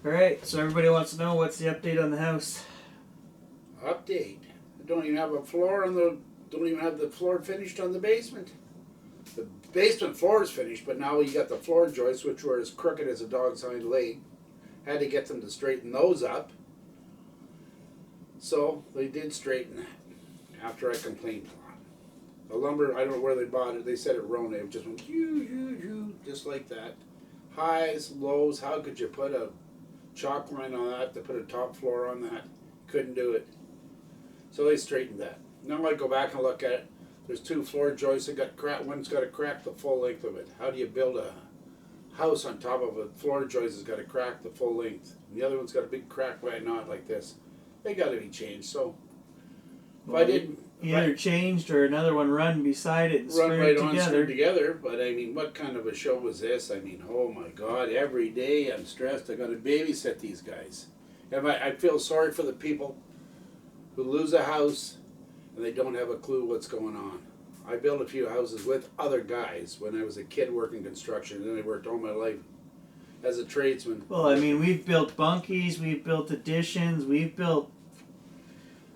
Alright, so everybody wants to know what's the update on the house. Update. Don't even have a floor on the. Don't even have the floor finished on the basement. The basement floor is finished, but now you got the floor joists, which were as crooked as a dog's hind leg. Had to get them to straighten those up. So they did straighten that after I complained a lot. The lumber, I don't know where they bought it. They said it Rona. It just went just like that. Highs, lows. How could you put a chalk line on that to put a top floor on that? Couldn't do it. So they straightened that. Now I go back and look at it. There's two floor joists that got cracked. One's got to crack the full length of it. How do you build a house on top of a floor joist that's got to crack the full length? And the other one's got a big crack right knot like this. They got to be changed. So if I didn't either changed or another one run beside it and run right on together. screwed together, but I mean, what kind of a show was this? I mean, oh my God! Every day I'm stressed. I got to babysit these guys, and I feel sorry for the people who lose a house and they don't have a clue what's going on. I built a few houses with other guys when I was a kid working construction, and then I worked all my life as a tradesman. Well, I mean, we've built bunkies, we've built additions, we've built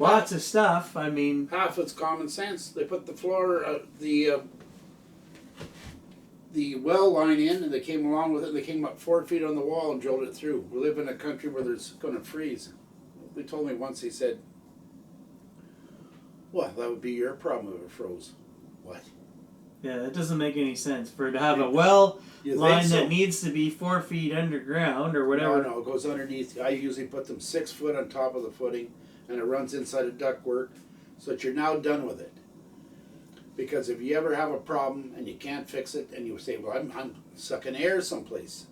lots of stuff. I mean, half it's common sense. They put the floor, the well line in, and they came along with it. They came up 4 feet on the wall and drilled it through. We live in a country where there's going to freeze. They told me once. He said, "Well, that would be your problem if it froze." What? Yeah, it doesn't make any sense for it to have a well line so? that needs to be 4 feet underground or whatever. No, it goes underneath. I usually put them 6 foot on top of the footing, and it runs inside a ductwork, so that you're now done with it. Because if you ever have a problem and you can't fix it, and you say, "Well, I'm sucking air someplace,"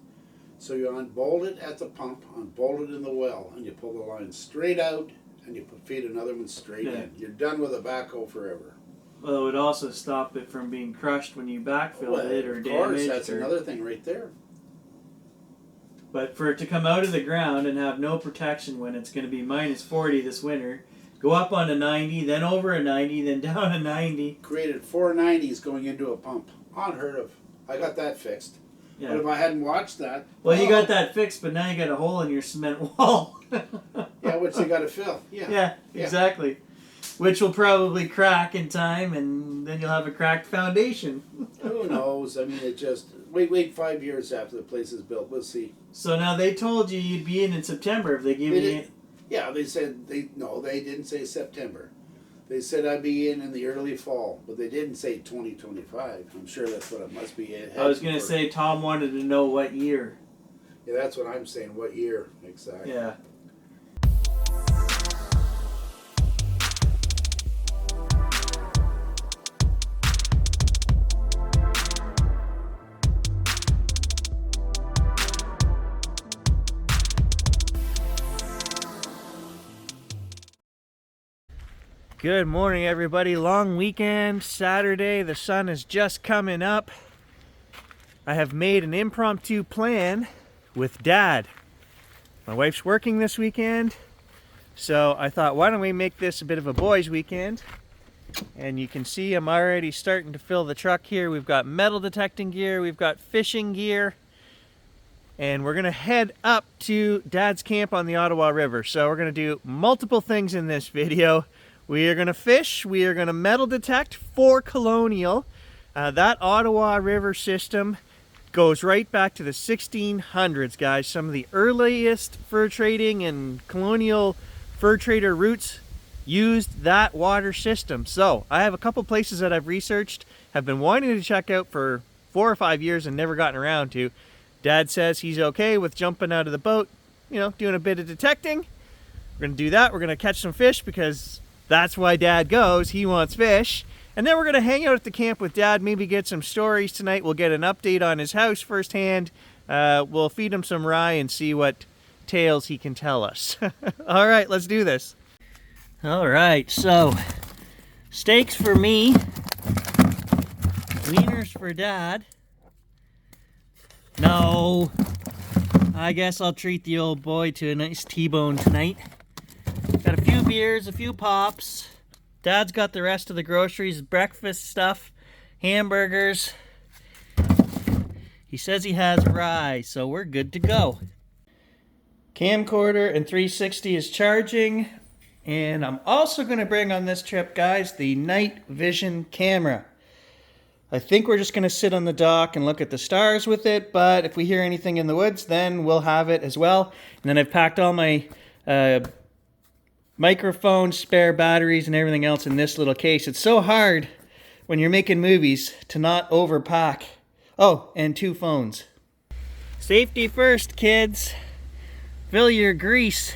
so you unbolt it at the pump, unbolt it in the well, and you pull the line straight out, and you feed another one straight in. You're done with a backhoe forever. Well, it would also stop it from being crushed when you backfilled it or damaged. Of course, that's another thing right there. But for it to come out of the ground and have no protection when it's going to be minus 40 this winter, go up on a 90, then over a 90, then down a 90. Created 4 90s going into a pump. Unheard of. I got that fixed. Yeah. But if I hadn't watched that... Well, you got that fixed, but now you got a hole in your cement wall. Yeah, which they got to fill. Yeah, exactly. Which will probably crack in time, and then you'll have a cracked foundation. Who knows? I mean, it just... Wait 5 years after the place is built. We'll see. So now they told you you'd be in September if they gave you... Yeah, they said... they didn't say September. They said I'd be in the early fall, but they didn't say 2025. I'm sure that's what it must be. I was going to say Tom wanted to know what year. Yeah, that's what I'm saying. What year, exactly. Yeah. Good morning, everybody. Long weekend, Saturday. The sun is just coming up. I have made an impromptu plan with Dad. My wife's working this weekend, so I thought, why don't we make this a bit of a boys' weekend? And you can see I'm already starting to fill the truck here. We've got metal detecting gear, we've got fishing gear, and we're gonna head up to Dad's camp on the Ottawa River. So we're gonna do multiple things in this video. We are going to fish, we are going to metal detect for colonial. That Ottawa River system goes right back to the 1600s, guys. Some of the earliest fur trading and colonial fur trader routes used that water system. So I have a couple places that I've researched, have been wanting to check out for 4 or 5 years and never gotten around to. Dad says he's okay with jumping out of the boat, you know, doing a bit of detecting. We're going to do that. We're going to catch some fish because that's why Dad goes. He wants fish. And then we're going to hang out at the camp with Dad, maybe get some stories tonight. We'll get an update on his house firsthand. We'll feed him some rye and see what tales he can tell us. All right, let's do this. All right, so steaks for me, wieners for Dad. No, I guess I'll treat the old boy to a nice T-bone tonight. Got a few beers, a few pops. Dad's got the rest of the groceries, breakfast stuff, hamburgers. He says he has rye, so we're good to go. Camcorder and 360 is charging. And I'm also going to bring on this trip, guys, the night vision camera. I think we're just going to sit on the dock and look at the stars with it, but if we hear anything in the woods, then we'll have it as well. And then I've packed all my microphone, spare batteries, and everything else in this little case. It's so hard when you're making movies to not overpack. Oh, and 2 phones. Safety first, kids. Fill your grease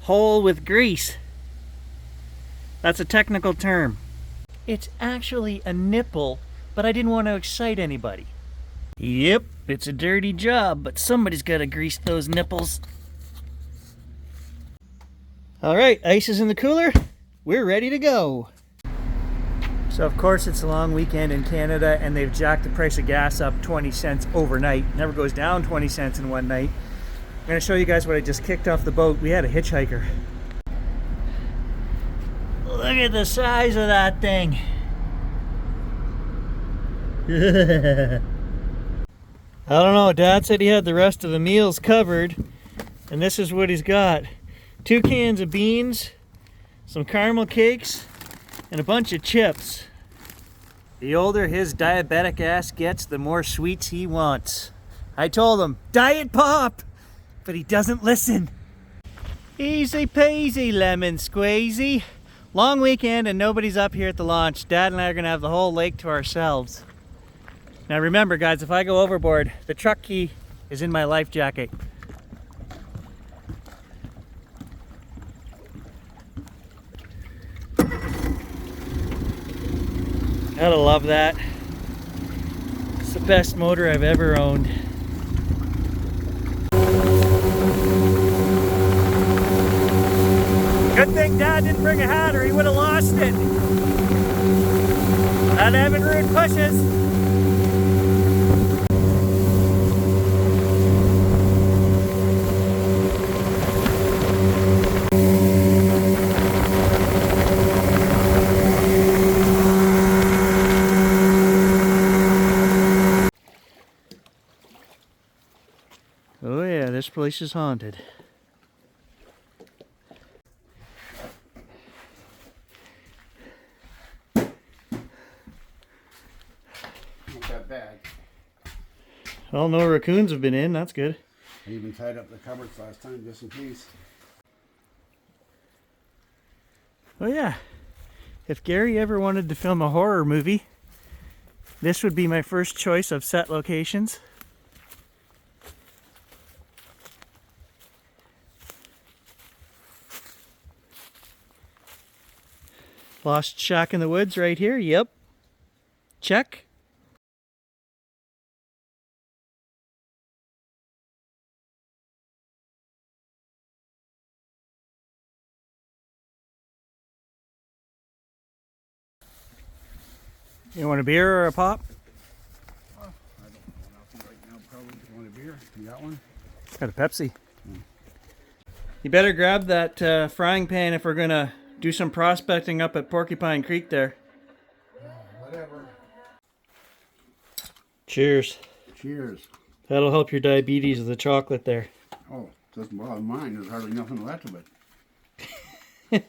hole with grease. That's a technical term. It's actually a nipple, but I didn't want to excite anybody. Yep, it's a dirty job, but somebody's got to grease those nipples. All right, ice is in the cooler. We're ready to go. So of course it's a long weekend in Canada and they've jacked the price of gas up 20 cents overnight. Never goes down 20 cents in one night. I'm going to show you guys what I just kicked off the boat. We had a hitchhiker. Look at the size of that thing. I don't know, Dad said he had the rest of the meals covered, and this is what he's got. 2 cans of beans, some caramel cakes, and a bunch of chips. The older his diabetic ass gets, the more sweets he wants. I told him, Diet Pop! But he doesn't listen. Easy peasy, lemon squeezy. Long weekend and nobody's up here at the launch. Dad and I are gonna have the whole lake to ourselves. Now remember, guys, if I go overboard, the truck key is in my life jacket. Gotta love that. It's the best motor I've ever owned. Good thing Dad didn't bring a hat or he would have lost it. Not having rude pushes. Oh yeah, this place is haunted. That bag. Well, no raccoons have been in, that's good. I even tied up the cupboards last time just in case. Oh yeah, if Gary ever wanted to film a horror movie, this would be my first choice of set locations. Lost shack in the woods right here, yep. Check. You want a beer or a pop? I don't know nothing right now. Probably just want a beer. You got one? Got a Pepsi. You better grab that frying pan if we're gonna do some prospecting up at Porcupine Creek there. Whatever. Cheers. Cheers. That'll help your diabetes with the chocolate there. Oh, doesn't bother mine. There's hardly nothing left of it.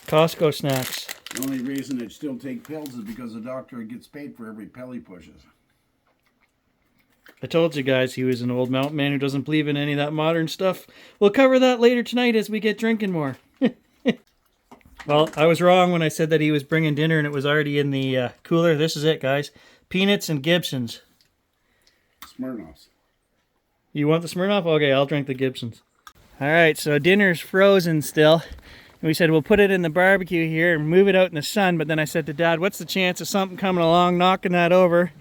Costco snacks. The only reason I'd still take pills is because the doctor gets paid for every pill he pushes. I told you guys he was an old mountain man who doesn't believe in any of that modern stuff. We'll cover that later tonight as we get drinking more. Well, I was wrong when I said that he was bringing dinner and it was already in the cooler. This is it, guys. Peanuts and Gibsons. Smirnoffs. You want the Smirnoff? Okay, I'll drink the Gibsons. All right, so dinner's frozen still. And we said we'll put it in the barbecue here and move it out in the sun. But then I said to Dad, what's the chance of something coming along, knocking that over,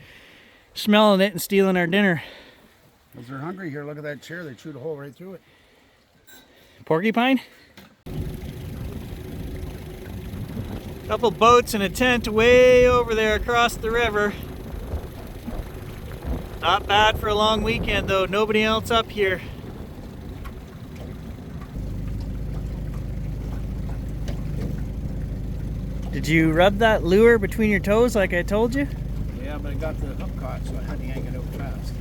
smelling it, and stealing our dinner? If they're hungry here, look at that chair. They chewed a hole right through it. Porcupine? Couple boats and a tent way over there across the river. Not bad for a long weekend though. Nobody else up here. Did you rub that lure between your toes like I told you? Yeah, but I got the hook caught, so I had to yank it out fast.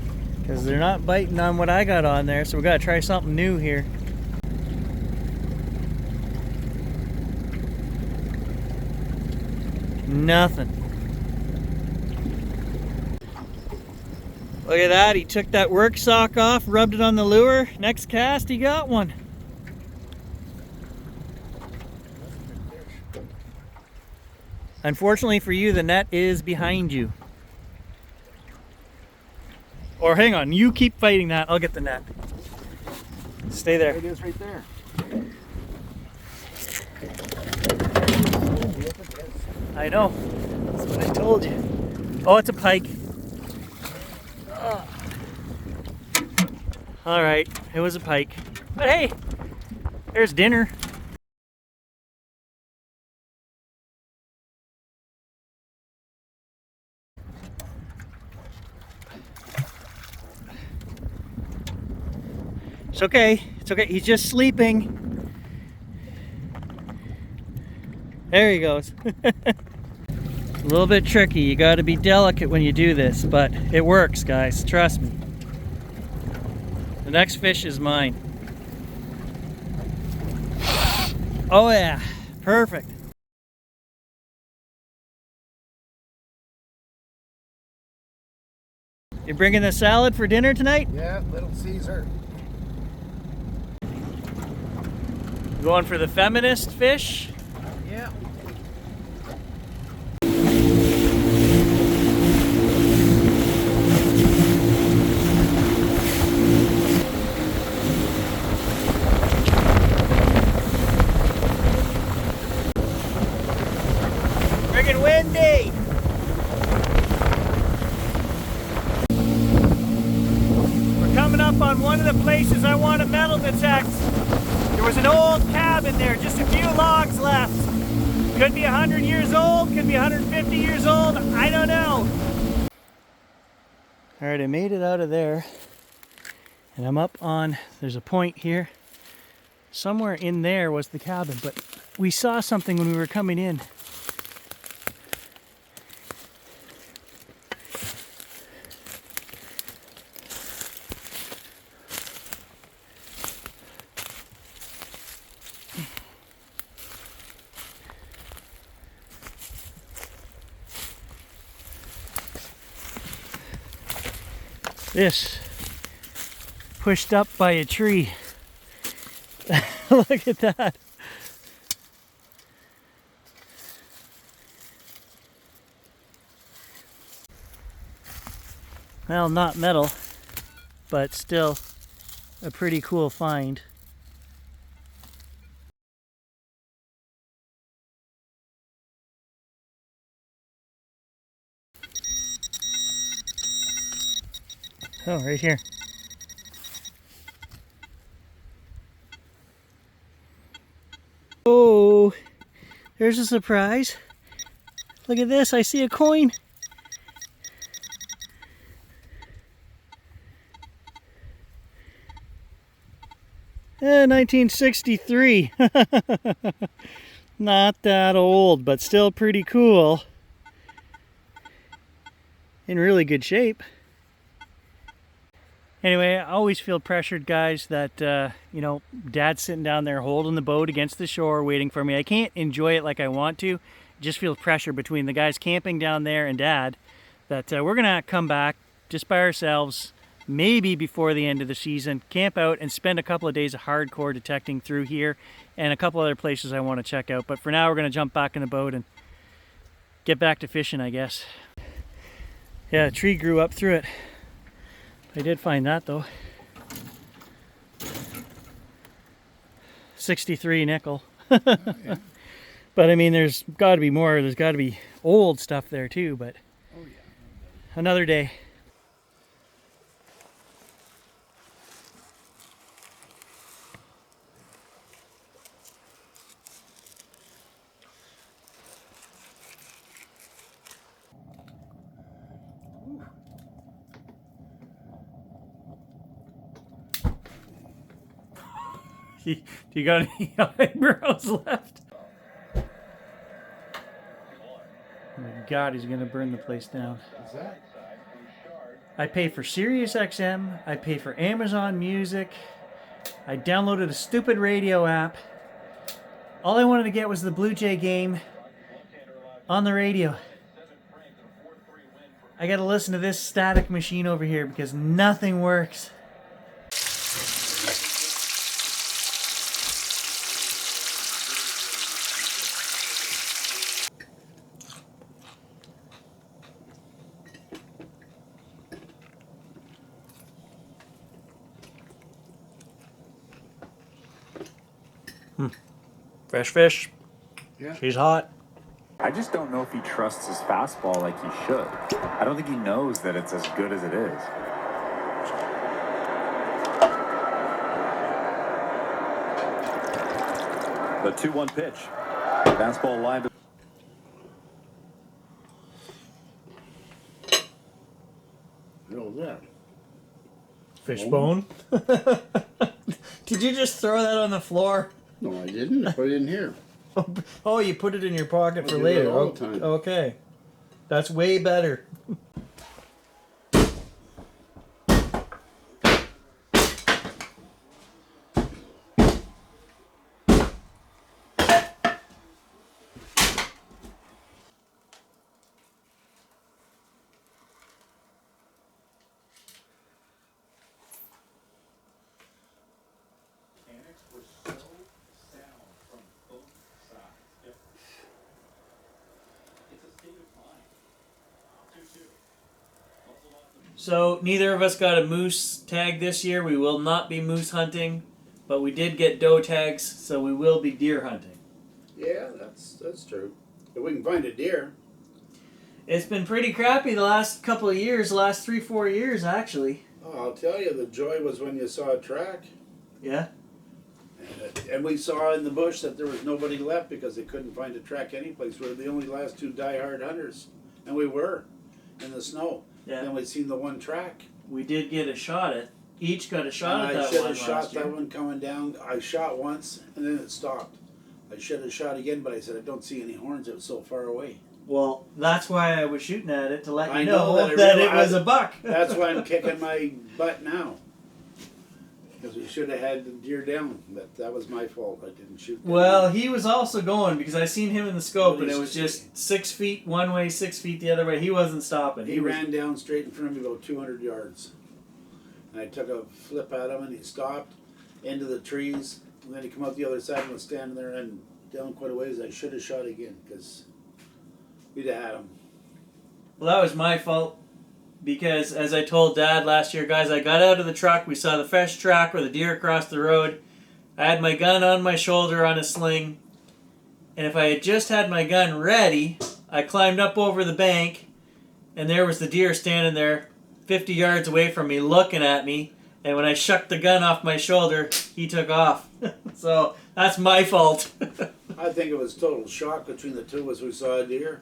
because they're not biting on what I got on there, so we got to try something new here. Nothing. Look at that, he took that work sock off, rubbed it on the lure. Next cast, he got one. Unfortunately for you, the net is behind you. Or hang on, you keep fighting that, I'll get the net. Stay there. It is right there. I know, that's what I told you. Oh, it's a pike. All right, it was a pike. But hey, there's dinner. It's okay, it's okay. He's just sleeping. There he goes. A little bit tricky. You got to be delicate when you do this, but it works, guys. Trust me. The next fish is mine. Oh yeah, perfect. You bringing the salad for dinner tonight? Yeah, Little Caesar. Going for the feminist fish? Yeah. Friggin' windy! We're coming up on one of the places I want to metal detect. There was an old cabin there, just a few logs left. Could be 100 years old, could be 150 years old, I don't know. All right, I made it out of there. And I'm up on, there's a point here. Somewhere in there was the cabin, but we saw something when we were coming in. This pushed up by a tree. Look at that. Well, not metal, but still a pretty cool find. Oh, right here. Oh, there's a surprise. Look at this, I see a coin. Eh, 1963. Not that old, but still pretty cool. In really good shape. Anyway, I always feel pressured, guys, that, you know, Dad's sitting down there holding the boat against the shore waiting for me. I can't enjoy it like I want to. I just feel pressure between the guys camping down there and Dad that we're going to come back just by ourselves, maybe before the end of the season, camp out and spend a couple of days of hardcore detecting through here and a couple other places I want to check out. But for now, we're going to jump back in the boat and get back to fishing, I guess. Yeah, a tree grew up through it. I did find that though. 63 nickel. Oh, yeah. But I mean, there's got to be more. There's got to be old stuff there too, but oh, yeah. Another day. Do you got any eyebrows left? Oh my God, he's gonna burn the place down. Is that? I pay for Sirius XM. I pay for Amazon Music. I downloaded a stupid radio app. All I wanted to get was the Blue Jay game on the radio. I gotta listen to this static machine over here because nothing works. Fresh fish. Yeah. She's hot. I just don't know if he trusts his fastball like he should. I don't think he knows that it's as good as it is. The 2-1 pitch. Fastball line. What was that? Fishbone. Did you just throw that on the floor? No, I didn't. I put it in here. Oh, you put it in your pocket for do later. that all the time. Okay. That's way better. So neither of us got a moose tag this year. We will not be moose hunting, but we did get doe tags, so we will be deer hunting. Yeah, that's true. If we can find a deer. It's been pretty crappy the last couple of years, last 3-4 years actually. Oh, I'll tell you, the joy was when you saw a track. Yeah. And we saw in the bush that there was nobody left because they couldn't find a track anyplace. We were the only last two diehard hunters. And we were in the snow. Yeah. And we'd seen the one track. We did get a shot at. Each got a shot at that one. I should have last shot year. that one coming down. I shot once and then it stopped. I should have shot again, but I said I don't see any horns. It was so far away. Well, that's why I was shooting at it, to let you I know know that it was a buck. That's why I'm kicking my butt now. Because we should have had the deer down. But that was my fault. I didn't shoot them. Well, he was also going because I seen him in the scope and it was just 6 feet one way, 6 feet the other way. He wasn't stopping. He ran down straight in front of me about 200 yards. And I took a flip at him and he stopped into the trees. And then he come out the other side and was standing there and down quite a ways. I should have shot again because we'd have had him. Well, that was my fault because, as I told Dad last year, guys, I got out of the truck. We saw the fresh track where the deer crossed the road. I had my gun on my shoulder on a sling. And if I had just had my gun ready, I climbed up over the bank and there was the deer standing there 50 yards away from me looking at me. And when I shucked the gun off my shoulder, he took off. So that's my fault. I think it was total shock between the two of us. We saw a deer.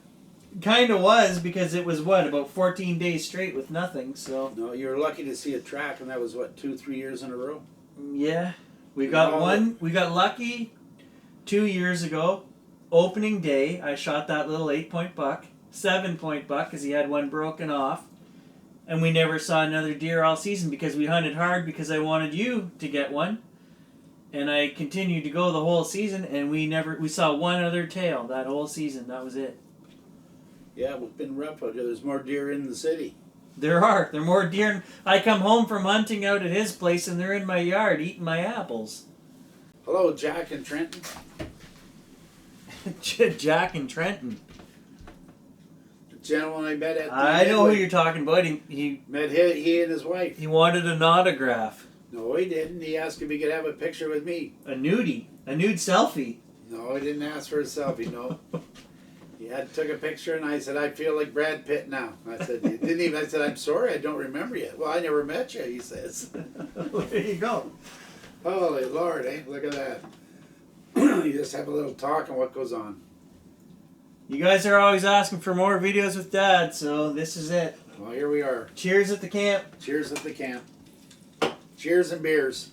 Kind of was because it was what, about 14 days straight with nothing. So No, you were lucky to see a track, and that was what, 2-3 years in a row. yeah, we got one. We got lucky 2 years ago, opening day. I shot that little 8-point buck, 7-point buck, because he had one broken off, and we never saw another deer all season because we hunted hard because I wanted you to get one, and I continued to go the whole season, and we saw one other tail that whole season. That was it. Yeah, it's been rough out here. There's more deer in the city. There are more deer. I come home from hunting out at his place, and they're in my yard eating my apples. Hello, Jack and Trenton. Jack and Trenton. The gentleman I met at the I know who you're talking about. He met he and his wife. he wanted an autograph. No, he didn't. He asked if he could have a picture with me. A nude selfie. No, he didn't ask for a selfie. No. He took a picture, and I said, I feel like Brad Pitt now. I said, you didn't even. I said, I'm sorry, I don't remember you. Well, I never met you, he says. There you go. Holy Lord, eh? Look at that. You just have a little talk on what goes on. You guys are always asking for more videos with Dad, so this is it. Well, here we are. Cheers at the camp. Cheers at the camp. Cheers and beers.